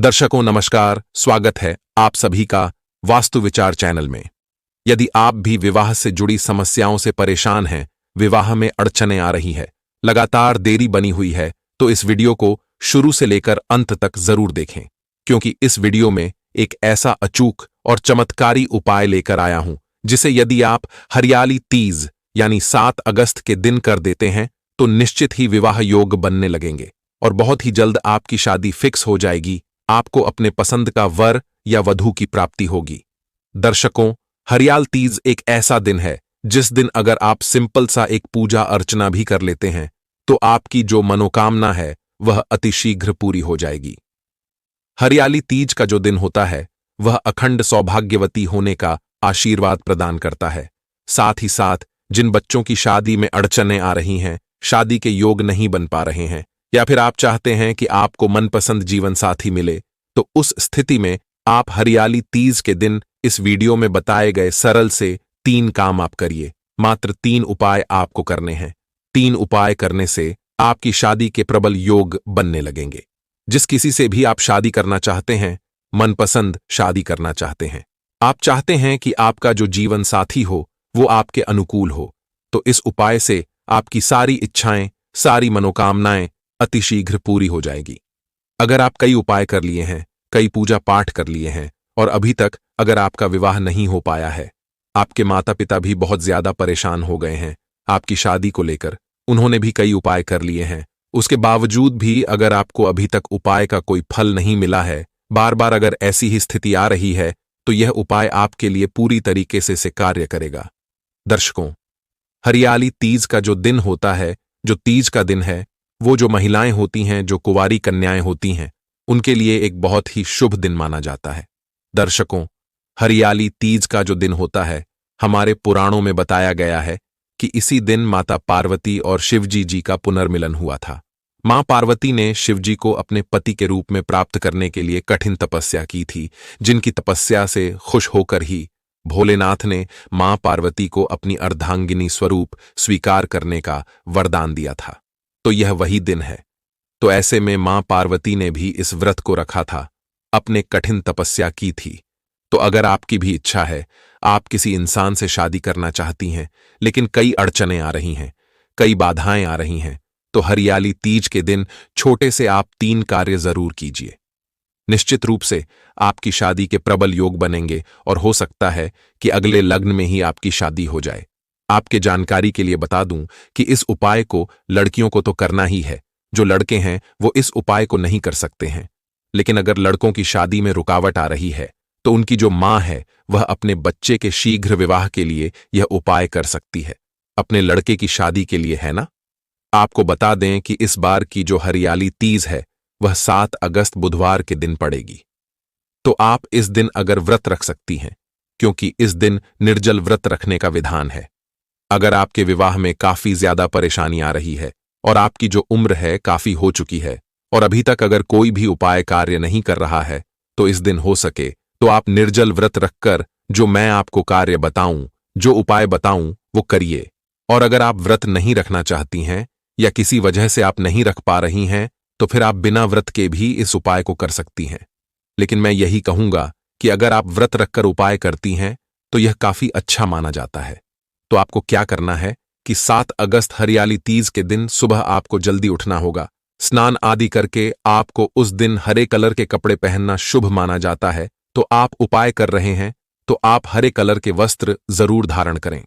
दर्शकों नमस्कार, स्वागत है आप सभी का वास्तु विचार चैनल में। यदि आप भी विवाह से जुड़ी समस्याओं से परेशान हैं, विवाह में अड़चनें आ रही है, लगातार देरी बनी हुई है, तो इस वीडियो को शुरू से लेकर अंत तक जरूर देखें, क्योंकि इस वीडियो में एक ऐसा अचूक और चमत्कारी उपाय लेकर आया हूं जिसे यदि आप हरियाली तीज यानी 7 अगस्त के दिन कर देते हैं तो निश्चित ही विवाह योग बनने लगेंगे और बहुत ही जल्द आपकी शादी फिक्स हो जाएगी। आपको अपने पसंद का वर या वधू की प्राप्ति होगी। दर्शकों, हरियाल तीज एक ऐसा दिन है जिस दिन अगर आप सिंपल सा एक पूजा अर्चना भी कर लेते हैं तो आपकी जो मनोकामना है वह अतिशीघ्र पूरी हो जाएगी। हरियाली तीज का जो दिन होता है वह अखंड सौभाग्यवती होने का आशीर्वाद प्रदान करता है। साथ ही साथ जिन बच्चों की शादी में अड़चनें आ रही हैं, शादी के योग नहीं बन पा रहे हैं, या फिर आप चाहते हैं कि आपको मनपसंद जीवन साथी मिले, तो उस स्थिति में आप हरियाली तीज के दिन इस वीडियो में बताए गए सरल से 3 काम आप करिए। मात्र 3 उपाय आपको करने हैं। 3 उपाय करने से आपकी शादी के प्रबल योग बनने लगेंगे। जिस किसी से भी आप शादी करना चाहते हैं, मनपसंद शादी करना चाहते हैं, आप चाहते हैं कि आपका जो जीवन साथी हो वो आपके अनुकूल हो, तो इस उपाय से आपकी सारी इच्छाएं, सारी मनोकामनाएं अतिशीघ्र पूरी हो जाएगी। अगर आप कई उपाय कर लिए हैं, कई पूजा पाठ कर लिए हैं और अभी तक अगर आपका विवाह नहीं हो पाया है, आपके माता पिता भी बहुत ज्यादा परेशान हो गए हैं आपकी शादी को लेकर, उन्होंने भी कई उपाय कर लिए हैं, उसके बावजूद भी अगर आपको अभी तक उपाय का कोई फल नहीं मिला है, बार बार अगर ऐसी ही स्थिति आ रही है, तो यह उपाय आपके लिए पूरी तरीके से कार्य करेगा। दर्शकों, हरियाली तीज का जो दिन होता है, जो तीज का दिन है, वो जो महिलाएं होती हैं, जो कुंवारी कन्याएं होती हैं, उनके लिए एक बहुत ही शुभ दिन माना जाता है। दर्शकों, हरियाली तीज का जो दिन होता है, हमारे पुराणों में बताया गया है कि इसी दिन माता पार्वती और शिवजी जी का पुनर्मिलन हुआ था। मां पार्वती ने शिवजी को अपने पति के रूप में प्राप्त करने के लिए कठिन तपस्या की थी, जिनकी तपस्या से खुश होकर ही भोलेनाथ ने मां पार्वती को अपनी अर्धांगिनी स्वरूप स्वीकार करने का वरदान दिया था। तो यह वही दिन है। तो ऐसे में मां पार्वती ने भी इस व्रत को रखा था, अपने कठिन तपस्या की थी। तो अगर आपकी भी इच्छा है, आप किसी इंसान से शादी करना चाहती हैं, लेकिन कई अड़चनें आ रही हैं, कई बाधाएं आ रही हैं, तो हरियाली तीज के दिन छोटे से आप 3 कार्य जरूर कीजिए। निश्चित रूप से आपकी शादी के प्रबल योग बनेंगे और हो सकता है कि अगले लग्न में ही आपकी शादी हो जाए। आपके जानकारी के लिए बता दूं कि इस उपाय को लड़कियों को तो करना ही है। जो लड़के हैं वो इस उपाय को नहीं कर सकते हैं, लेकिन अगर लड़कों की शादी में रुकावट आ रही है तो उनकी जो मां है वह अपने बच्चे के शीघ्र विवाह के लिए यह उपाय कर सकती है। अपने लड़के की शादी के लिए, है ना? आपको बता दें कि इस बार की जो हरियाली तीज है वह 7 अगस्त बुधवार के दिन पड़ेगी। तो आप इस दिन अगर व्रत रख सकती हैं, क्योंकि इस दिन निर्जल व्रत रखने का विधान है। अगर आपके विवाह में काफी ज्यादा परेशानी आ रही है और आपकी जो उम्र है काफी हो चुकी है और अभी तक अगर कोई भी उपाय कार्य नहीं कर रहा है, तो इस दिन हो सके तो आप निर्जल व्रत रखकर जो मैं आपको कार्य बताऊं, जो उपाय बताऊं, वो करिए। और अगर आप व्रत नहीं रखना चाहती हैं या किसी वजह से आप नहीं रख पा रही हैं, तो फिर आप बिना व्रत के भी इस उपाय को कर सकती हैं। लेकिन मैं यही कहूंगा कि अगर आप व्रत रखकर उपाय करती हैं तो यह काफी अच्छा माना जाता है। तो आपको क्या करना है कि 7 अगस्त हरियाली तीज के दिन सुबह आपको जल्दी उठना होगा। स्नान आदि करके आपको उस दिन हरे कलर के कपड़े पहनना शुभ माना जाता है। तो आप उपाय कर रहे हैं तो आप हरे कलर के वस्त्र जरूर धारण करें।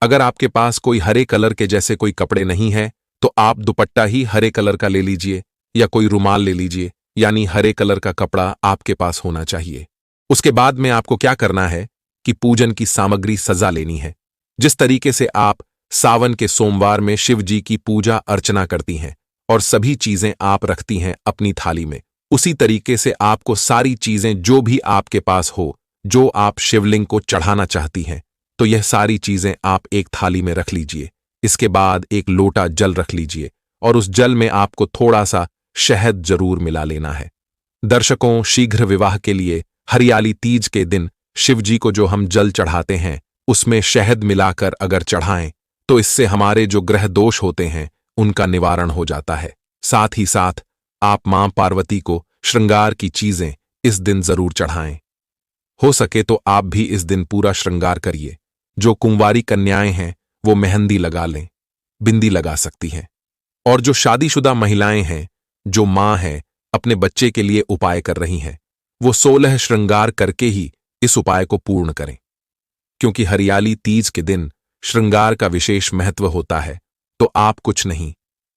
अगर आपके पास कोई हरे कलर के जैसे कोई कपड़े नहीं है तो आप दुपट्टा ही हरे कलर का ले लीजिए या कोई रुमाल ले लीजिए, यानी हरे कलर का कपड़ा आपके पास होना चाहिए। उसके बाद में आपको क्या करना है कि पूजन की सामग्री सजा लेनी है। जिस तरीके से आप सावन के सोमवार में शिव जी की पूजा अर्चना करती हैं और सभी चीजें आप रखती हैं अपनी थाली में, उसी तरीके से आपको सारी चीजें जो भी आपके पास हो, जो आप शिवलिंग को चढ़ाना चाहती हैं, तो यह सारी चीजें आप एक थाली में रख लीजिए। इसके बाद एक लोटा जल रख लीजिए और उस जल में आपको थोड़ा सा शहद जरूर मिला लेना है। दर्शकों, शीघ्र विवाह के लिए हरियाली तीज के दिन शिव जी को जो हम जल चढ़ाते हैं उसमें शहद मिलाकर अगर चढ़ाएं तो इससे हमारे जो ग्रह दोष होते हैं उनका निवारण हो जाता है। साथ ही साथ आप मां पार्वती को श्रृंगार की चीजें इस दिन जरूर चढ़ाएं। हो सके तो आप भी इस दिन पूरा श्रृंगार करिए। जो कुंवारी कन्याएं हैं वो मेहंदी लगा लें, बिंदी लगा सकती हैं। और जो शादीशुदा महिलाएं हैं, जो मां हैं, अपने बच्चे के लिए उपाय कर रही हैं, वो 16 श्रृंगार करके ही इस उपाय को पूर्ण करें। क्योंकि हरियाली तीज के दिन श्रृंगार का विशेष महत्व होता है, तो आप कुछ नहीं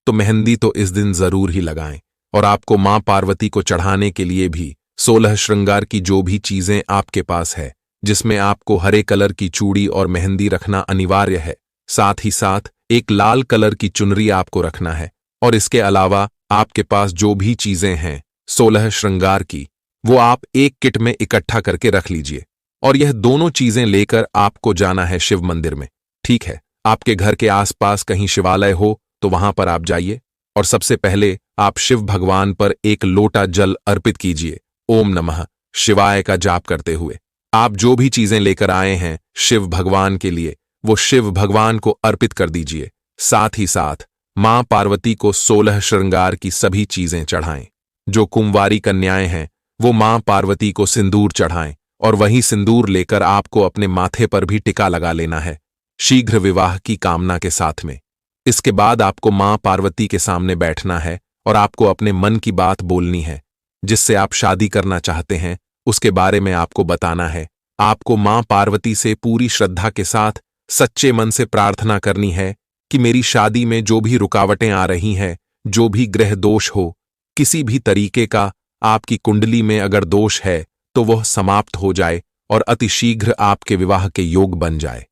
तो मेहंदी तो इस दिन जरूर ही लगाएं। और आपको मां पार्वती को चढ़ाने के लिए भी 16 श्रृंगार की जो भी चीजें आपके पास है, जिसमें आपको हरे कलर की चूड़ी और मेहंदी रखना अनिवार्य है, साथ ही साथ एक लाल कलर की चुनरी आपको रखना है। और इसके अलावा आपके पास जो भी चीजें हैं 16 श्रृंगार की, वो आप एक किट में इकट्ठा करके रख लीजिए। और यह दोनों चीजें लेकर आपको जाना है शिव मंदिर में। ठीक है, आपके घर के आसपास कहीं शिवालय हो तो वहां पर आप जाइए और सबसे पहले आप शिव भगवान पर एक लोटा जल अर्पित कीजिए। ओम नमः शिवाय का जाप करते हुए आप जो भी चीजें लेकर आए हैं शिव भगवान के लिए, वो शिव भगवान को अर्पित कर दीजिए। साथ ही साथ मां पार्वती को 16 श्रृंगार की सभी चीजें चढ़ाएं। जो कुंवारी कन्याएं हैं वो मां पार्वती को सिंदूर चढ़ाएं और वही सिंदूर लेकर आपको अपने माथे पर भी टिका लगा लेना है, शीघ्र विवाह की कामना के साथ में। इसके बाद आपको मां पार्वती के सामने बैठना है और आपको अपने मन की बात बोलनी है। जिससे आप शादी करना चाहते हैं उसके बारे में आपको बताना है। आपको मां पार्वती से पूरी श्रद्धा के साथ सच्चे मन से प्रार्थना करनी है कि मेरी शादी में जो भी रुकावटें आ रही हैं, जो भी ग्रह दोष हो, किसी भी तरीके का आपकी कुंडली में अगर दोष है तो वह समाप्त हो जाए और अतिशीघ्र आपके विवाह के योग बन जाए।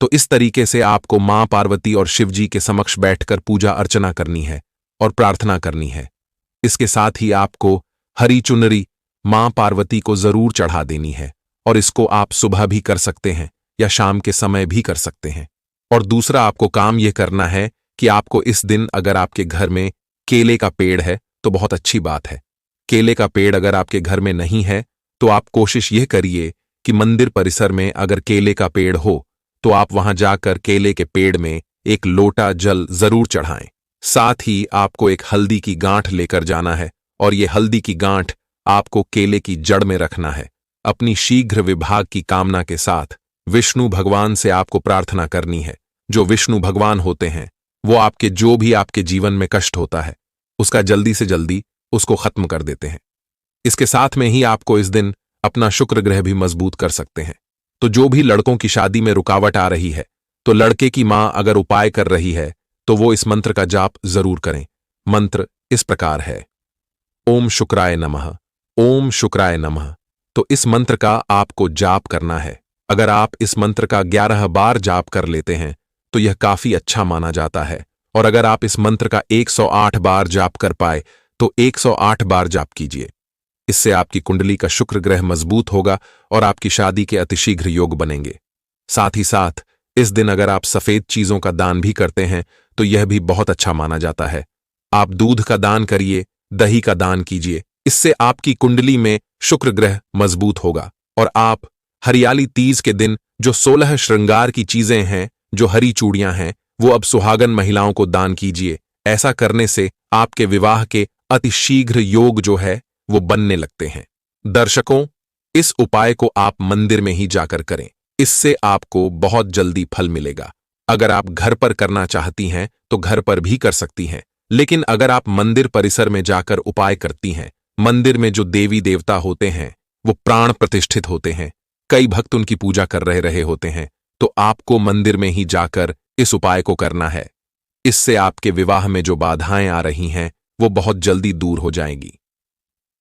तो इस तरीके से आपको मां पार्वती और शिवजी के समक्ष बैठकर पूजा अर्चना करनी है और प्रार्थना करनी है। इसके साथ ही आपको हरी चुनरी मां पार्वती को जरूर चढ़ा देनी है और इसको आप सुबह भी कर सकते हैं या शाम के समय भी कर सकते हैं। और दूसरा आपको काम यह करना है कि आपको इस दिन अगर आपके घर में केले का पेड़ है तो बहुत अच्छी बात है। केले का पेड़ अगर आपके घर में नहीं है तो आप कोशिश यह करिए कि मंदिर परिसर में अगर केले का पेड़ हो तो आप वहां जाकर केले के पेड़ में एक लोटा जल जरूर चढ़ाएं। साथ ही आपको एक हल्दी की गांठ लेकर जाना है और ये हल्दी की गांठ आपको केले की जड़ में रखना है। अपनी शीघ्र विवाह की कामना के साथ विष्णु भगवान से आपको प्रार्थना करनी है। जो विष्णु भगवान होते हैं वो आपके जो भी आपके जीवन में कष्ट होता है उसका जल्दी से जल्दी उसको खत्म कर देते हैं। इसके साथ में ही आपको इस दिन अपना शुक्र ग्रह भी मजबूत कर सकते हैं। तो जो भी लड़कों की शादी में रुकावट आ रही है तो लड़के की मां अगर उपाय कर रही है तो वो इस मंत्र का जाप जरूर करें। मंत्र इस प्रकार है, ओम शुक्राय नमः, ओम शुक्राय नमः। तो इस मंत्र का आपको जाप करना है। अगर आप इस मंत्र का 11 बार जाप कर लेते हैं तो यह काफी अच्छा माना जाता है। और अगर आप इस मंत्र का 108 बार जाप कर पाए तो 108 बार जाप कीजिए। इससे आपकी कुंडली का शुक्र ग्रह मजबूत होगा और आपकी शादी के अतिशीघ्र योग बनेंगे। साथ ही साथ इस दिन अगर आप सफेद चीजों का दान भी करते हैं तो यह भी बहुत अच्छा माना जाता है। आप दूध का दान करिए, दही का दान कीजिए, इससे आपकी कुंडली में शुक्र ग्रह मजबूत होगा। और आप हरियाली तीज के दिन जो 16 श्रृंगार की चीजें हैं, जो हरी चूड़ियां हैं, वो अब सुहागन महिलाओं को दान कीजिए। ऐसा करने से आपके विवाह के अतिशीघ्र योग जो है वो बनने लगते हैं। दर्शकों, इस उपाय को आप मंदिर में ही जाकर करें, इससे आपको बहुत जल्दी फल मिलेगा। अगर आप घर पर करना चाहती हैं तो घर पर भी कर सकती हैं, लेकिन अगर आप मंदिर परिसर में जाकर उपाय करती हैं, मंदिर में जो देवी देवता होते हैं वो प्राण प्रतिष्ठित होते हैं, कई भक्त उनकी पूजा कर रहे होते हैं, तो आपको मंदिर में ही जाकर इस उपाय को करना है। इससे आपके विवाह में जो बाधाएं आ रही हैं वो बहुत जल्दी दूर हो जाएंगी।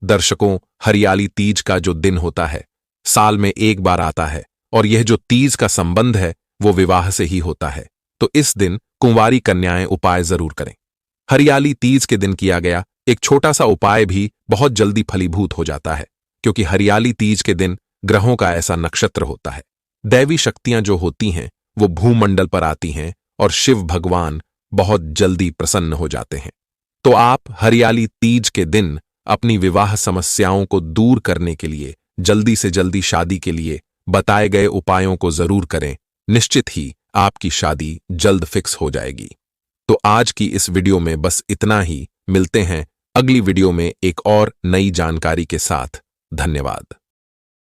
दर्शकों, हरियाली तीज का जो दिन होता है साल में एक बार आता है और यह जो तीज का संबंध है वो विवाह से ही होता है। तो इस दिन कुंवारी कन्याएं उपाय जरूर करें। हरियाली तीज के दिन किया गया एक छोटा सा उपाय भी बहुत जल्दी फलीभूत हो जाता है, क्योंकि हरियाली तीज के दिन ग्रहों का ऐसा नक्षत्र होता है। दैवी शक्तियां जो होती हैं वो भूमंडल पर आती हैं और शिव भगवान बहुत जल्दी प्रसन्न हो जाते हैं। तो आप हरियाली तीज के दिन अपनी विवाह समस्याओं को दूर करने के लिए जल्दी से जल्दी शादी के लिए बताए गए उपायों को जरूर करें। निश्चित ही आपकी शादी जल्द फिक्स हो जाएगी। तो आज की इस वीडियो में बस इतना ही। मिलते हैं अगली वीडियो में एक और नई जानकारी के साथ। धन्यवाद।